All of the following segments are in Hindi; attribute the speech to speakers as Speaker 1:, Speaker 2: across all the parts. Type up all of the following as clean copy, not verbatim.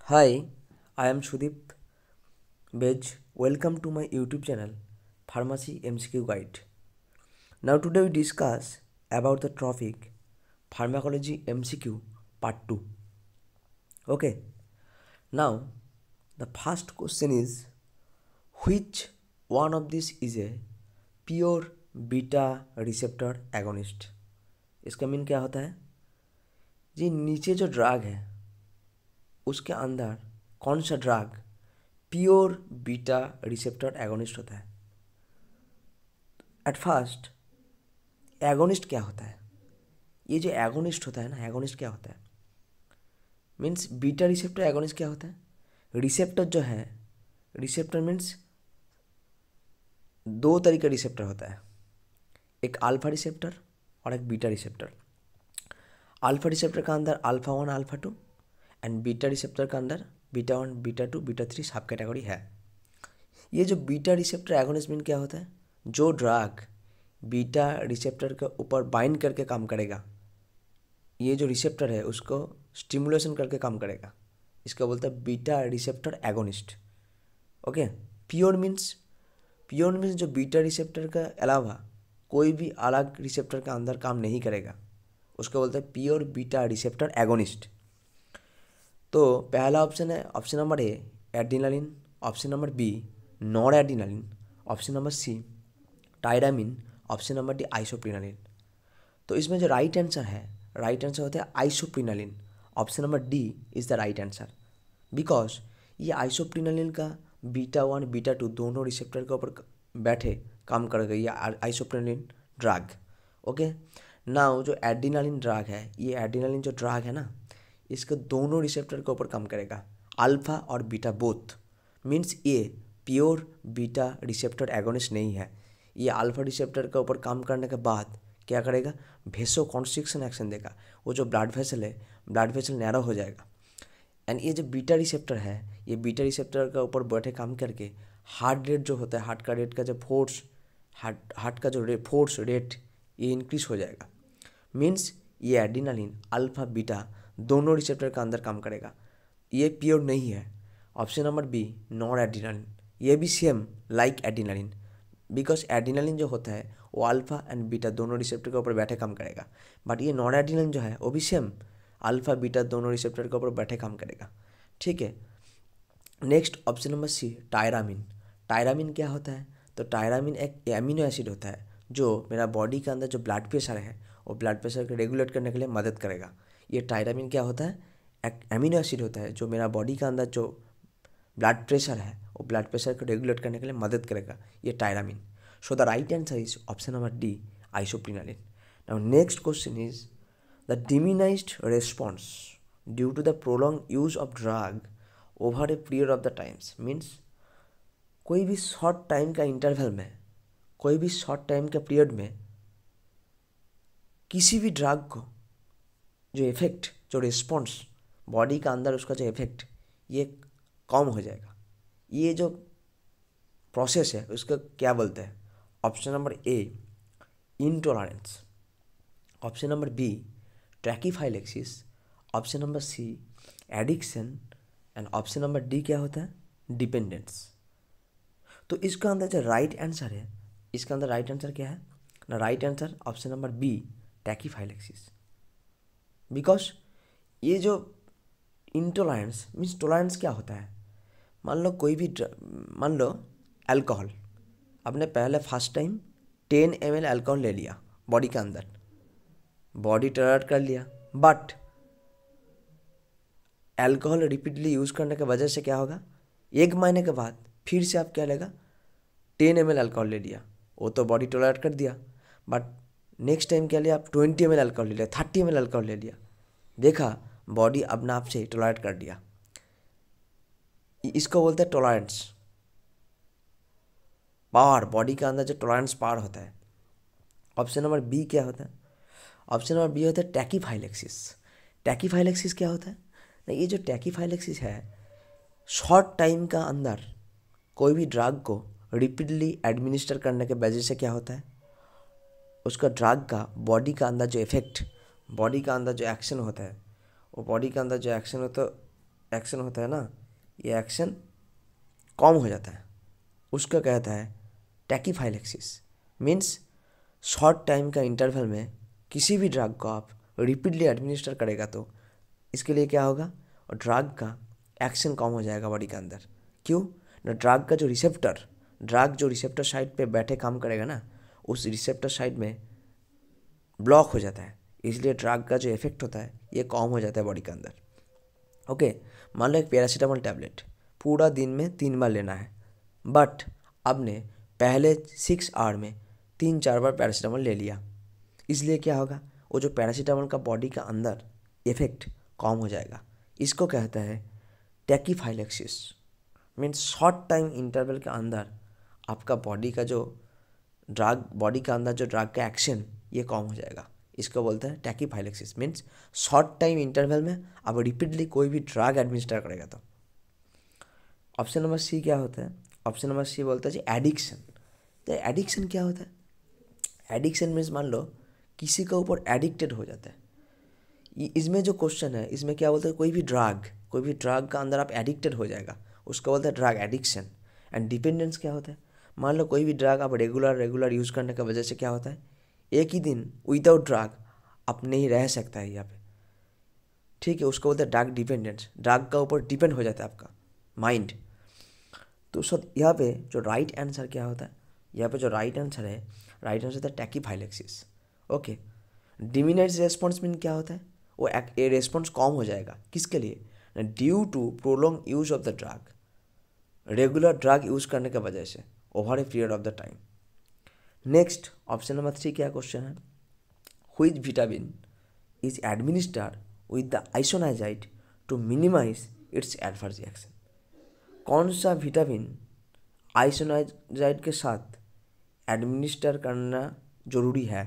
Speaker 1: Hi, I am Sudeep Bej. Welcome to my YouTube channel Pharmacy MCQ Guide. Now today we discuss about the topic Pharmacology MCQ Part 2. Okay. Now the first question is, which one of this is a pure beta receptor agonist? इसका मीन क्या होता है जी नीचे जो ड्रग है उसके अंदर कौन सा drug pure beta receptor agonist होता है। एट फर्स्ट एगोनिस्ट क्या होता है? ये जो एगोनिस्ट होता है ना, एगोनिस्ट क्या होता है मीन्स बीटा रिसेप्टर एगोनिस्ट क्या होता है? रिसेप्टर जो है, रिसेप्टर मीन्स दो तरीके रिसेप्टर होता है, एक अल्फा रिसेप्टर और एक बीटा रिसेप्टर। अल्फा रिसेप्टर का अंदर alpha 1 alpha 2 and beta receptor का अंदर बीटा 1 बीटा 2 बीटा 3 सब कैटेगरी है। ये जो बीटा रिसेप्टर एगोनिस्ट मीन क्या होता है? जो ड्रग बीटा रिसेप्टर के ऊपर बाइंड करके काम करेगा, ये जो रिसेप्टर है उसको स्टिमुलेशन करके काम करेगा, इसका बोलते हैं beta receptor agonist. Okay. Pure means जो बीटा रिसेप्टर का अलावा कोई भी अलग रिसेप्टर के अंदर काम नहीं करेगा, उसको बोलते हैं प्योर बीटा रिसेप्टर एगोनिस्ट। तो पहला ऑप्शन है option number A adrenaline, option number B nor adrenaline, option number C tyramine, option number D isoprenaline. तो इसमें जो राइट आंसर है, राइट आंसर होता है isoprenaline. Option number D is the right answer because ये आइसोप्रिनालिन का बीटा 1 बीटा 2 दोनों रिसेप्टर के ऊपर बैठे काम करेगा ये आइसोप्रिनालिन ड्रग। ओके। नाउ जो एड्रीनालिन ड्रग है, ये एड्रीनालिन जो ड्रग है ना, इसके दोनों रिसेप्टर के ऊपर काम करेगा, अल्फा और बीटा बोथ। मीन्स ये प्योर बीटा रिसेप्टर एगोनिस्ट नहीं है। ये अल्फा रिसेप्टर के ऊपर काम करने के बाद क्या करेगा? वेसो कॉन्स्ट्रिक्शन एक्शन देगा, वो जो ब्लड वेसल है, ब्लड वेसल नैरो हो जाएगा। एंड ये जो बीटा रिसेप्टर है, ये बीटा रिसेप्टर के ऊपर बैठे काम करके हार्ट रेट जो होता है, हार्ट का रेट का जो फोर्स, हार्ट का जो फोर्स रेट ये इंक्रीज हो जाएगा। मीन्स ये एड्रीनालिन अल्फा बीटा दोनों रिसेप्टर का अंदर काम करेगा, ये प्योर नहीं है। Option number B nor adrenaline, ये भी same like adrenaline because adrenaline जो होता है वो अल्फा एंड बीटा दोनों रिसेप्टर के ऊपर बैठे काम करेगा, बट ये नॉर एड्रीनालिन जो है वो भी सेम अल्फा बीटा दोनों रिसेप्टर के ऊपर बैठे काम करेगा। ठीक है। Next option number C tyramine. Tyramine क्या होता है? तो टायरामिन एक एमिनो एसिड होता है जो मेरा बॉडी के अंदर जो ब्लड प्रेशर है वो ब्लड प्रेशर को रेगुलेट करने के लिए मदद करेगा। ये टायरामिन क्या होता है? एक एमिनो एसिड होता है जो मेरा बॉडी के अंदर जो ब्लड प्रेशर है वो ब्लड प्रेशर को रेगुलेट करने के लिए मदद करेगा, ये tyramine. So the right answer is option number D isoprenaline. Now next question is the diminished response due to the prolong use of drug over a period of the times. Means कोई भी शॉर्ट टाइम का इंटरवल में, कोई भी शॉर्ट टाइम के पीरियड में किसी भी ड्रग को जो इफेक्ट, जो रिस्पॉन्स बॉडी का अंदर उसका जो इफेक्ट ये कम हो जाएगा। ये जो प्रोसेस है उसका क्या बोलते हैं? Option number A intolerance, option number B tachyphylaxis, option number C addiction and option number D क्या होता है? डिपेंडेंस। तो इसका अंदर जो राइट आंसर है, इसका अंदर राइट आंसर क्या है ना? Right answer option number B tachyphylaxis. Because ये जो इंटॉलरेंस मीन्स टॉलरेंस क्या होता है? मान लो कोई भी मान लो अल्कोहल, आपने पहले फर्स्ट टाइम 10 ml अल्कोहल ले लिया बॉडी के अंदर, बॉडी टॉलरेट कर लिया, बट अल्कोहल रिपीटली यूज़ करने की वजह से क्या होगा? 1 महीने के बाद फिर से आप क्या लेगा? 10 ml अल्कोहल ले लिया, वो तो बॉडी टॉलरेट कर दिया, बट नेक्स्ट टाइम क्या लिया आप? 20 ml अल्कोहल ले लिया, 30 ml अल्कोहल ले लिया, देखा बॉडी अपने आप से टॉलरेट कर दिया। इसको बोलते हैं टॉलरेंस पावर, बॉडी के अंदर जो टॉलरेंस पावर होता है। ऑप्शन नंबर बी क्या होता है? ऑप्शन नंबर बी होता है टैकीफाइलेक्सिस। टैकीफाइलेक्सिस क्या होता है ना? ये जो टैकीफाइलेक्सिस है, शॉर्ट टाइम का अंदर कोई भी ड्रग को रिपीटली एडमिनिस्टर करने के वजह से क्या होता है? उसका ड्रग का बॉडी का अंदर जो इफेक्ट, बॉडी का अंदर जो एक्शन होता है, वो बॉडी के अंदर जो एक्शन होता है एक्शन होता है ना, ये एक्शन कम हो जाता है, उसका कहता है टैकीफाइलेक्सिस। मीन्स शॉर्ट टाइम का इंटरवल में किसी भी ड्रग को आप रिपीटली एडमिनिस्टर करेगा तो इसके लिए क्या होगा, और ड्रग का एक्शन कम हो जाएगा बॉडी के अंदर। क्यों ना, ड्रग का जो रिसेप्टर साइड पे बैठे काम करेगा ना, उस रिसेप्टर साइड में ब्लॉक हो जाता है, इसलिए ड्रग का जो इफेक्ट होता है ये कम हो जाता है बॉडी के अंदर। ओके, मान लो एक पैरासीटामोल टैबलेट पूरा दिन में 3 बार लेना है, बट आपने पहले 6 आवर में 3-4 बार पैरासीटामोल ले लिया, इसलिए क्या होगा, वो जो पैरासीटामोल का बॉडी का अंदर इफेक्ट कम हो जाएगा। इसको कहता है टैकीफाइलेक्सिस। मीन्स शॉर्ट टाइम इंटरवल के अंदर आपका बॉडी का ड्रग का एक्शन ये कम हो जाएगा, इसको बोलते हैं टैकीफाइलेक्सिस। मीन्स शॉर्ट टाइम इंटरवल में आप रिपीटली कोई भी ड्रग एडमिनिस्टर करेगा तो। ऑप्शन नंबर सी क्या होता है, ऑप्शन नंबर सी बोलता है जी एडिक्शन। तो एडिक्शन क्या होता है, एडिक्शन मीन्स मान लो किसी के ऊपर एडिक्टेड हो जाता है। इसमें जो क्वेश्चन है इसमें क्या बोलते हैं, कोई भी ड्रग का अंदर आप एडिक्टेड हो जाएगा, उसको बोलते हैं ड्रग एडिक्शन। एंड डिपेंडेंस क्या होता है, मान लो कोई भी ड्रग आप रेगुलर यूज़ करने की वजह से क्या होता है, एक ही दिन विदाउट ड्रग आप नहीं रह सकता है यहाँ पे, ठीक है, उसको बोलते हैं ड्रग डिपेंडेंस। ड्रग का ऊपर डिपेंड हो जाता है आपका माइंड। तो सर यहाँ पे जो राइट आंसर क्या होता है, यहाँ पे जो राइट आंसर होता है टैकीफाइलेक्सिस। ओके, डिमिनिश रेस्पॉन्स मीन क्या होता है, वो एक रेस्पॉन्स कम हो जाएगा, किसके लिए, due to prolong use of the drug, regular drug use करने की वजह से over a period of the time. Next option number 3 क्या क्वेश्चन है, which vitamin is administered with the isoniazid to minimise its adverse reaction. कौन सा विटामिन आइसोनाइजाइड के साथ एडमिनिस्टर करना जरूरी है,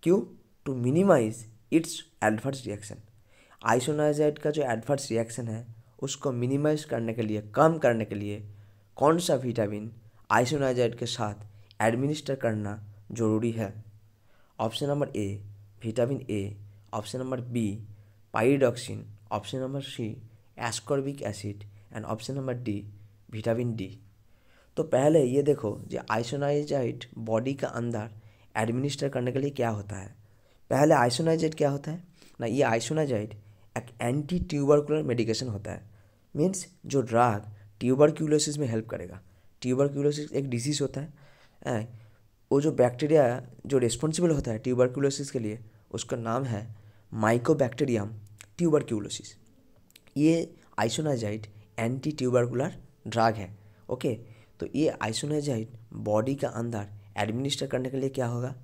Speaker 1: क्यों, to minimise its adverse reaction. Isoniazid का जो एडवर्स रिएक्शन है उसको मिनिमाइज करने के लिए, कम करने के लिए कौन सा विटामिन आइसोनाइजाइड के साथ एडमिनिस्टर करना जरूरी है। Option number A vitamin A, option number B pyridoxine, option number C ascorbic acid and option number D vitamin D. तो पहले ये देखो जो आइसोनाइजाइड बॉडी का अंदर एडमिनिस्टर करने के लिए क्या होता है, पहले आइसोनाइजाइड क्या होता है ना, ये आइसोनाइजाइड एक एंटी ट्यूबरकुलर मेडिकेशन होता है। मीन्स जो ड्रग ट्यूबरक्यूलोसिस में हेल्प करेगा। ट्यूबरक्यूलोसिस एक डिजीज़ होता है, वो जो बैक्टीरिया जो रिस्पॉन्सिबल होता है ट्यूबरक्यूलोसिस के लिए उसका नाम है माइकोबैक्टीरियम ट्यूबरक्यूलोसिस। ये आइसोनाइजाइड एंटी ट्यूबरकुलर ड्रग है। ओके, तो ये आइसोनाइजाइड बॉडी का अंदर एडमिनिस्टर करने के लिए क्या होगा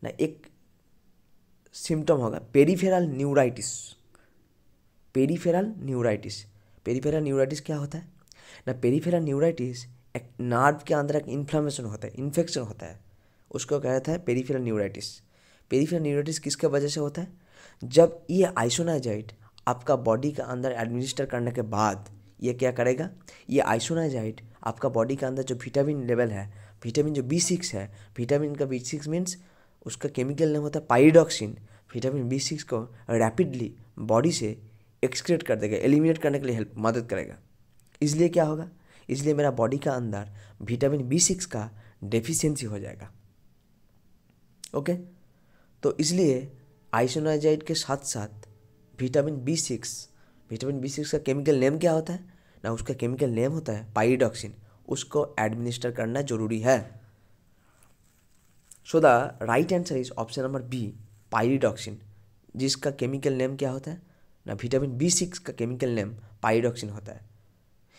Speaker 1: ना, एक सिम्टम होगा पेरिफेरल न्यूराइटिस। पेरिफेरल न्यूराइटिस क्या होता है ना, पेरिफेरल न्यूराइटिस एक नर्व के अंदर एक इन्फ्लेमेशन होता है, इन्फेक्शन होता है, उसको कहता है पेरिफेरल न्यूराइटिस। पेरिफेरल न्यूराइटिस किसके वजह से होता है, जब ये आइसोनाइजाइड आपका बॉडी के अंदर एडमिनिस्टर करने के बाद ये क्या करेगा, ये आइसोनाइजाइड आपका बॉडी के अंदर जो विटामिन लेवल है, विटामिन जो B6 है, विटामिन का B6 मीन्स उसका केमिकल नेम होता है पाइरिडॉक्सिन। विटामिन B6 को रैपिडली बॉडी से एक्सक्रीट कर देगा, एलिमिनेट करने के लिए मदद करेगा। इसलिए क्या होगा, इसलिए मेरा बॉडी का अंदर विटामिन B6 का डेफिशिएंसी हो जाएगा। ओके, तो इसलिए आइसोनाइजाइड के साथ साथ विटामिन B6 का केमिकल नेम क्या होता है ना, उसका केमिकल नेम होता है पाइरिडॉक्सिन, उसको एडमिनिस्टर करना जरूरी है। So the right answer is option number B pyridoxine, जिसका केमिकल नेम क्या होता है ना, विटामिन B6 का केमिकल नेम पाइरिडॉक्सिन होता है।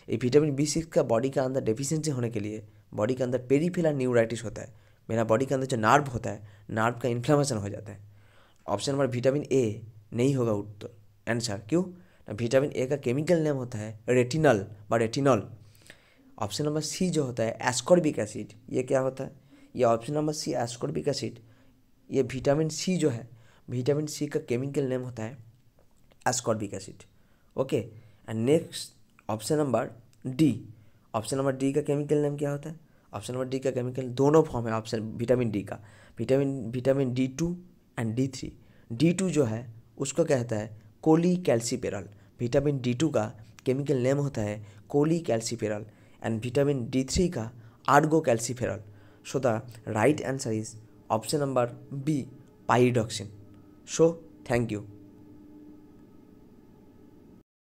Speaker 1: ये विटामिन B6 का बॉडी के अंदर डेफिशिएंसी होने के लिए बॉडी के अंदर पेरिफेरल न्यूराइटिस होता है, मेरा बॉडी के अंदर जो नर्व होता है, नर्व का इन्फ्लेमेशन हो जाता है। ऑप्शन नंबर विटामिन ए नहीं होगा उत्तर आंसर, क्यों, विटामिन ए का केमिकल नेम होता है रेटिनॉल। ऑप्शन नंबर सी जो होता है एस्कॉर्बिक एसिड, ये क्या होता है, ये option number C ascorbic acid, ये विटामिन सी जो है, विटामिन सी का केमिकल नेम होता है ascorbic acid. Okay, and next option number D का केमिकल नेम क्या होता है, ऑप्शन नंबर डी का केमिकल दोनों फॉर्म है ऑप्शन विटामिन डी का, vitamin D2 and D3। D2 जो है उसको कहता है कोलीकैल्सिपेरल, विटामिन D2 का केमिकल नेम होता है कोलीकैल्सिफेरॉल एंड विटामिन D3 का ergocalciferol. So the right answer is option number B, pyridoxine. So thank you.